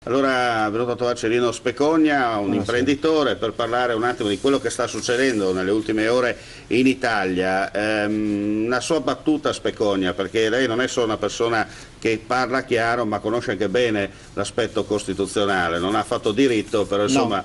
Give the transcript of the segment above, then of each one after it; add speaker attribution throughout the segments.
Speaker 1: Allora è venuto a trovarci Rino Specogna, un imprenditore, per parlare un attimo di quello che sta succedendo nelle ultime ore in Italia. Una sua battuta, Specogna, perché lei non è solo una persona che parla chiaro, ma conosce anche bene l'aspetto costituzionale. Non ha fatto diritto, però
Speaker 2: No,
Speaker 1: insomma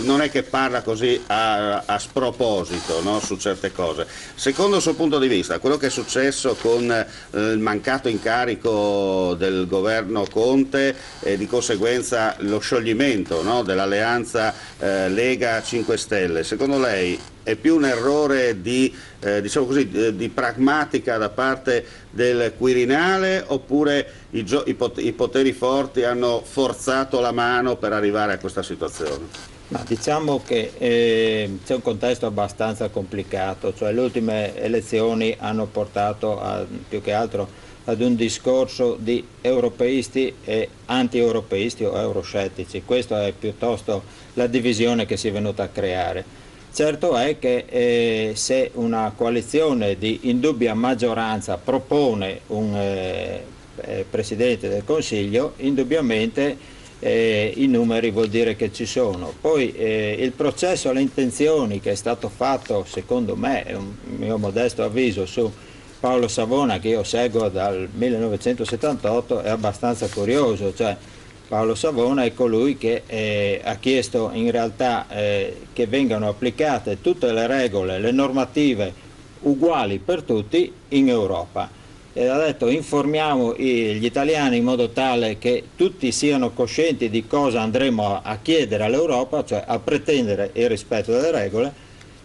Speaker 1: non è che parla così a sproposito, no, su certe cose. Secondo il suo punto di vista, quello che è successo con il mancato incarico del governo Conte e di conseguenza lo scioglimento, no, dell'alleanza Lega 5 Stelle, secondo lei è più un errore diciamo così, di pragmatica da parte del Quirinale, oppure i poteri forti hanno forzato la mano per arrivare a questa situazione?
Speaker 2: ma diciamo che c'è un contesto abbastanza complicato, cioè le ultime elezioni hanno portato più che altro ad un discorso di europeisti e anti-europeisti o euroscettici. Questa è piuttosto la divisione che si è venuta a creare. Certo è che se una coalizione di indubbia maggioranza propone un Presidente del Consiglio, indubbiamente i numeri vuol dire che ci sono. Poi il processo alle intenzioni che è stato fatto, secondo me, è un mio modesto avviso, su Paolo Savona, che io seguo dal 1978, è abbastanza curioso. Cioè, Paolo Savona è colui che ha chiesto in realtà che vengano applicate tutte le regole, le normative uguali per tutti in Europa. E ha detto: informiamo gli italiani in modo tale che tutti siano coscienti di cosa andremo a chiedere all'Europa, cioè a pretendere il rispetto delle regole,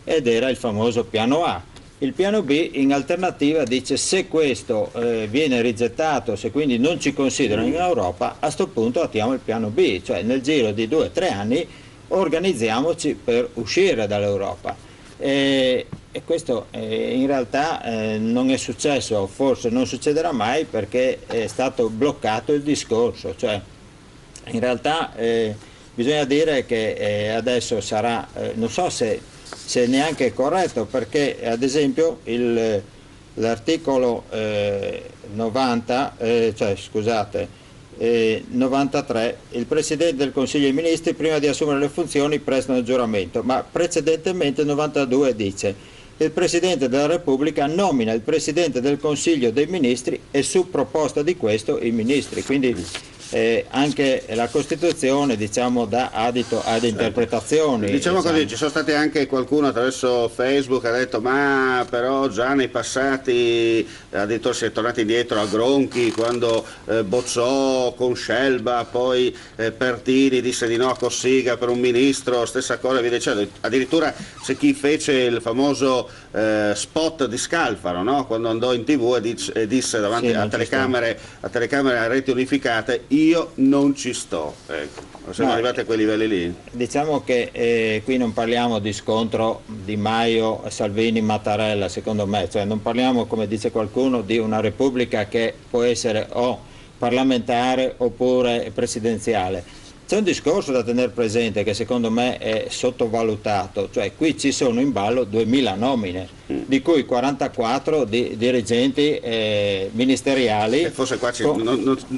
Speaker 2: ed era il famoso piano A. Il piano B in alternativa dice: se questo viene rigettato, se quindi non ci considerano in Europa, a questo punto attiamo il piano B, cioè nel giro di 2 o 3 anni organizziamoci per uscire dall'Europa. E questo in realtà non è successo, forse non succederà mai, perché è stato bloccato il discorso. Cioè, in realtà bisogna dire che adesso sarà, non so se neanche è corretto, perché ad esempio l'articolo 93, il Presidente del Consiglio dei Ministri prima di assumere le funzioni prestano il giuramento, ma precedentemente il 92 dice: il Presidente della Repubblica nomina il Presidente del Consiglio dei Ministri e su proposta di questo i ministri. Quindi anche la Costituzione, diciamo, dà adito ad interpretazioni.
Speaker 1: Diciamo così, ci sono stati anche qualcuno attraverso Facebook che ha detto: ma però già nei passati addirittura si è tornati indietro a Gronchi quando bocciò con Scelba, poi Pertini disse di no a Cossiga per un ministro, stessa cosa, via dicendo. Addirittura c'è chi fece il famoso spot di Scalfaro, no? Quando andò in TV e disse davanti a telecamere a reti unificate: io non ci sto. Ecco. Siamo arrivati a quei livelli lì.
Speaker 2: Diciamo che qui non parliamo di scontro Di Maio, Salvini, Mattarella, secondo me, cioè non parliamo, come dice qualcuno, di una repubblica che può essere o parlamentare oppure presidenziale. C'è un discorso da tenere presente che secondo me è sottovalutato, cioè qui ci sono in ballo 2000 nomine, di cui 44 di dirigenti ministeriali.
Speaker 1: E forse qua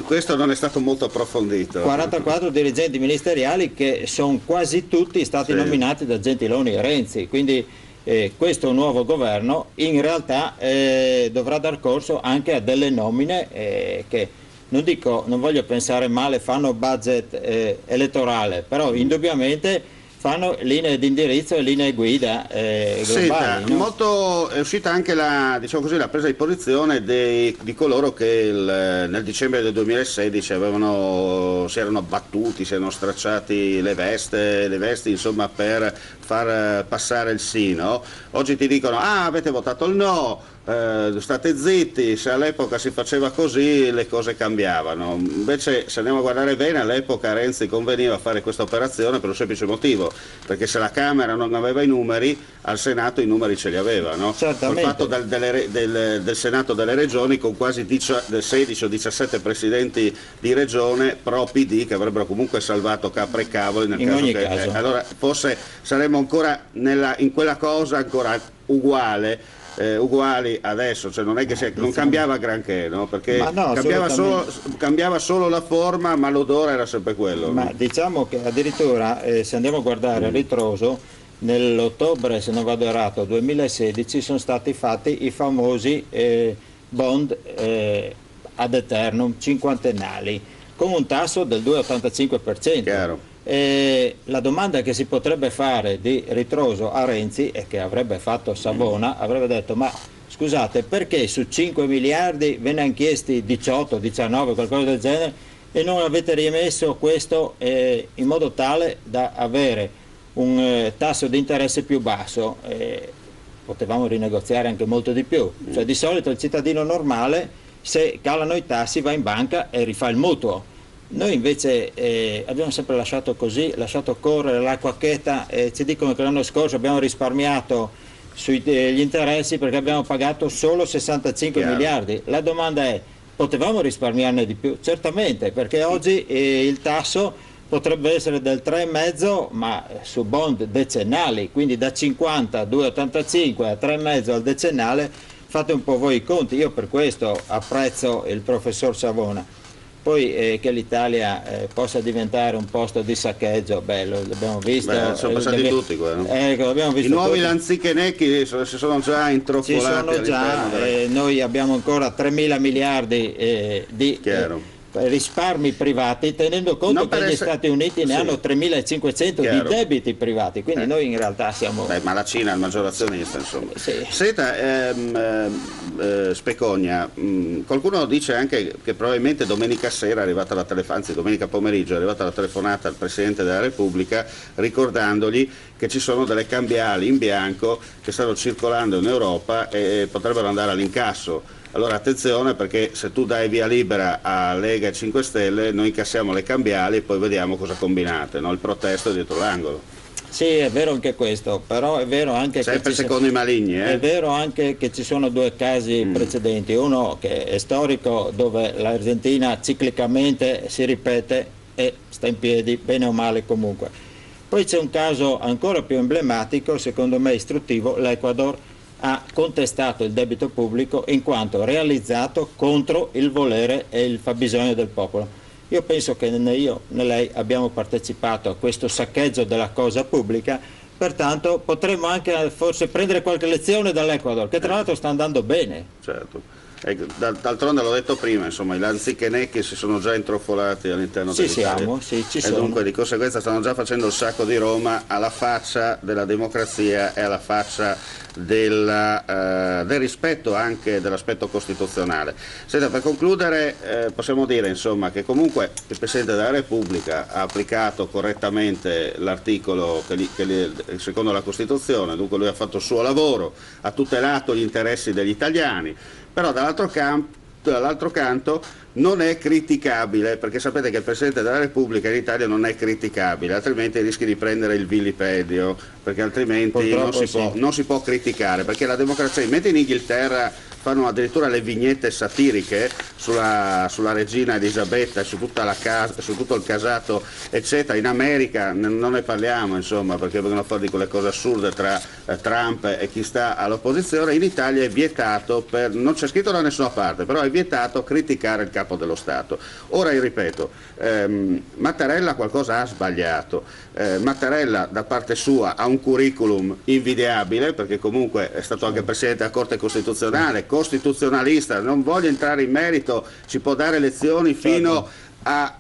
Speaker 1: questo non è stato molto approfondito.
Speaker 2: 44 dirigenti ministeriali che sono quasi tutti stati nominati da Gentiloni e Renzi, quindi questo nuovo governo in realtà dovrà dar corso anche a delle nomine che, non voglio pensare male, fanno budget elettorale, però indubbiamente fanno linee di indirizzo e linee guida globali.
Speaker 1: Sì, molto è uscita anche diciamo così, la presa di posizione di coloro che nel dicembre del 2016 si erano battuti, si erano stracciati le vesti insomma, per far passare il sì, no? Oggi ti dicono: ah, avete votato il no, state zitti, se all'epoca si faceva così le cose cambiavano. Invece, se andiamo a guardare bene, all'epoca a Renzi conveniva fare questa operazione per un semplice motivo, perché se la Camera non aveva i numeri, al Senato i numeri ce li aveva, no?
Speaker 2: Certamente.
Speaker 1: Col fatto del Senato delle Regioni, con quasi 16 o 17 presidenti di regione pro PD, che avrebbero comunque salvato capre e cavoli nel caso. Allora forse saremmo ancora in quella cosa ancora uguale, uguali adesso, cioè non è che non cambiava granché, no? Perché
Speaker 2: no,
Speaker 1: cambiava solo la forma, ma l'odore era sempre quello.
Speaker 2: Ma
Speaker 1: no?
Speaker 2: diciamo che addirittura se andiamo a guardare a ritroso, nell'ottobre, se non vado errato, 2016 sono stati fatti i famosi bond ad eternum cinquantennali con un tasso del 2,85%. La domanda che si potrebbe fare di ritroso a Renzi e che avrebbe fatto Savona, avrebbe detto: ma scusate, perché su 5 miliardi ve ne hanno chiesti 18, 19, qualcosa del genere, e non avete rimesso questo in modo tale da avere un tasso di interesse più basso? Potevamo rinegoziare anche molto di più. Cioè, di solito il cittadino normale, se calano i tassi, va in banca e rifà il mutuo. Noi invece abbiamo sempre lasciato così, lasciato correre l'acqua cheta. Ci dicono che l'anno scorso abbiamo risparmiato sugli interessi perché abbiamo pagato solo 65 miliardi. La domanda è: potevamo risparmiarne di più? Certamente, perché oggi il tasso potrebbe essere del 3,5, ma su bond decennali, quindi da 50 a 2,85 a 3,5 al decennale. Fate un po' voi i conti. Io per questo apprezzo il professor Savona. Poi che l'Italia possa diventare un posto di saccheggio, lo abbiamo visto.
Speaker 1: Sono passati tutti qua, no?
Speaker 2: L'abbiamo visto.
Speaker 1: I nuovi
Speaker 2: tutti.
Speaker 1: lanzichenecchi si sono già introppoliti.
Speaker 2: Ci sono già, noi abbiamo ancora 3.000 miliardi di risparmi privati, tenendo conto che gli Stati Uniti ne hanno 3.500 di debiti privati, quindi noi in realtà siamo...
Speaker 1: ma la Cina è il maggior azionista, insomma.
Speaker 2: Sì.
Speaker 1: Senta, Specogna, qualcuno dice anche che probabilmente domenica sera è arrivata la telefonata, anzi domenica pomeriggio è arrivata la telefonata al Presidente della Repubblica ricordandogli che ci sono delle cambiali in bianco che stanno circolando in Europa e potrebbero andare all'incasso. Allora attenzione, perché se tu dai via libera a Lega e 5 Stelle noi incassiamo le cambiali e poi vediamo cosa combinate, no? Il protesto è dietro l'angolo.
Speaker 2: Sì, è vero anche questo, però è vero anche
Speaker 1: sempre secondo i maligni.
Speaker 2: È vero anche che ci sono due casi precedenti, uno che è storico dove l'Argentina ciclicamente si ripete e sta in piedi bene o male comunque. Poi c'è un caso ancora più emblematico, secondo me istruttivo: l'Ecuador ha contestato il debito pubblico in quanto realizzato contro il volere e il fabbisogno del popolo. Io penso che né io né lei abbiamo partecipato a questo saccheggio della cosa pubblica, pertanto potremmo anche forse prendere qualche lezione dall'Ecuador, che tra l'altro sta andando bene.
Speaker 1: Certo. D'altronde l'ho detto prima, insomma, i lanzichenecchi si sono già intrufolati all'interno dell'Italia.
Speaker 2: Ci sono.
Speaker 1: Dunque di conseguenza stanno già facendo il sacco di Roma alla faccia della democrazia e alla faccia del rispetto anche dell'aspetto costituzionale. Senta, per concludere possiamo dire insomma che comunque il Presidente della Repubblica ha applicato correttamente l'articolo secondo la Costituzione, dunque lui ha fatto il suo lavoro, ha tutelato gli interessi degli italiani, però dall'altro canto non è criticabile, perché sapete che il Presidente della Repubblica in Italia non è criticabile, altrimenti rischi di prendere il vilipendio, perché altrimenti non si può criticare, perché la democrazia, mentre in Inghilterra fanno addirittura le vignette satiriche sulla regina Elisabetta, su tutto il casato eccetera, in America non ne parliamo, insomma, perché vengono fuori di quelle cose assurde tra Trump e chi sta all'opposizione. In Italia è vietato, non c'è scritto da nessuna parte, però è vietato criticare il capo dello Stato. Ora io ripeto, Mattarella qualcosa ha sbagliato, Mattarella da parte sua ha un curriculum invidiabile, perché comunque è stato anche Presidente della Corte Costituzionale, costituzionalista, non voglio entrare in merito, ci può dare lezioni fino a,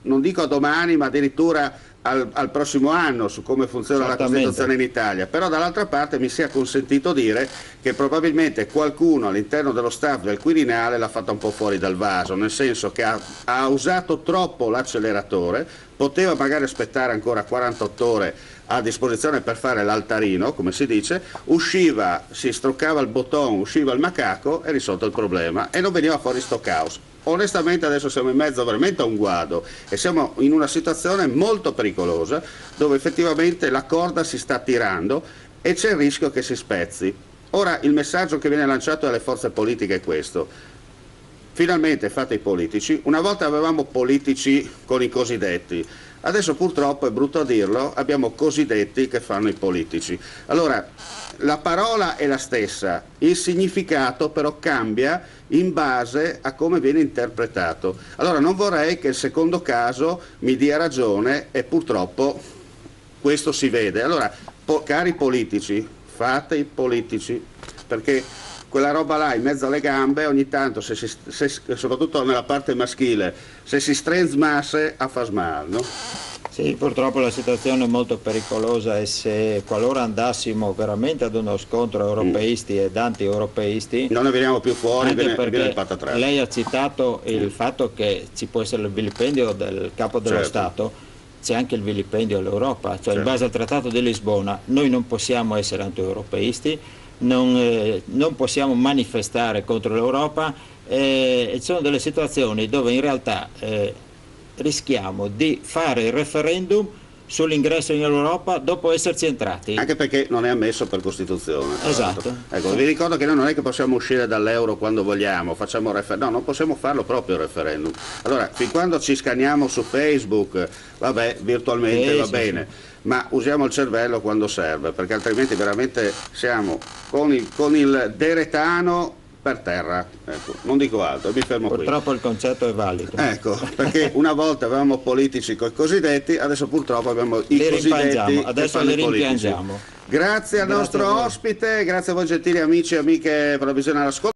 Speaker 1: non dico a domani, ma addirittura al prossimo anno su come funziona la Costituzione in Italia, però dall'altra parte mi sia consentito dire che probabilmente qualcuno all'interno dello staff del Quirinale l'ha fatta un po' fuori dal vaso, nel senso che ha usato troppo l'acceleratore, poteva magari aspettare ancora 48 ore a disposizione per fare l'altarino, come si dice, usciva, si stroccava il bottone, usciva il macaco e risolto il problema e non veniva fuori sto caos. Onestamente adesso siamo in mezzo veramente a un guado e siamo in una situazione molto pericolosa dove effettivamente la corda si sta tirando e c'è il rischio che si spezzi. Ora il messaggio che viene lanciato alle forze politiche è questo: finalmente fate i politici. Una volta avevamo politici con i cosiddetti, adesso purtroppo, è brutto a dirlo, abbiamo cosiddetti che fanno i politici. Allora, la parola è la stessa, il significato però cambia in base a come viene interpretato. Allora non vorrei che il secondo caso mi dia ragione, e purtroppo questo si vede. Allora, cari politici, fate i politici, perché quella roba là in mezzo alle gambe ogni tanto, soprattutto nella parte maschile, se si strenzmasse a fa mal, no?
Speaker 2: Sì, purtroppo la situazione è molto pericolosa, e se qualora andassimo veramente ad uno scontro europeisti ed anti-europeisti,
Speaker 1: non ne veniamo più fuori,
Speaker 2: anche
Speaker 1: viene
Speaker 2: perché
Speaker 1: il patatrac.
Speaker 2: lei ha citato il fatto che ci può essere il vilipendio del capo dello
Speaker 1: Certo.
Speaker 2: Stato, c'è anche il vilipendio all'Europa, cioè
Speaker 1: Certo.
Speaker 2: in base al Trattato di Lisbona noi non possiamo essere anti-europeisti, non possiamo manifestare contro l'Europa, e ci sono delle situazioni dove in realtà rischiamo di fare il referendum sull'ingresso in Europa dopo esserci entrati.
Speaker 1: Anche perché non è ammesso per Costituzione.
Speaker 2: Esatto.
Speaker 1: Ecco,
Speaker 2: Sì.
Speaker 1: vi ricordo che noi non è che possiamo uscire dall'euro quando vogliamo, facciamo no, non possiamo farlo proprio il referendum. Allora, fin quando ci scaniamo su Facebook, vabbè, virtualmente va bene, ma usiamo il cervello quando serve, perché altrimenti veramente siamo con il deretano per terra, ecco, non dico altro, mi fermo qui.
Speaker 2: Purtroppo il concetto è valido.
Speaker 1: Ecco, perché una volta avevamo politici con i cosiddetti, adesso purtroppo abbiamo i cosiddetti che fanno i politici. Grazie al nostro ospite, grazie a voi gentili amici e amiche per la visione all'ascolto.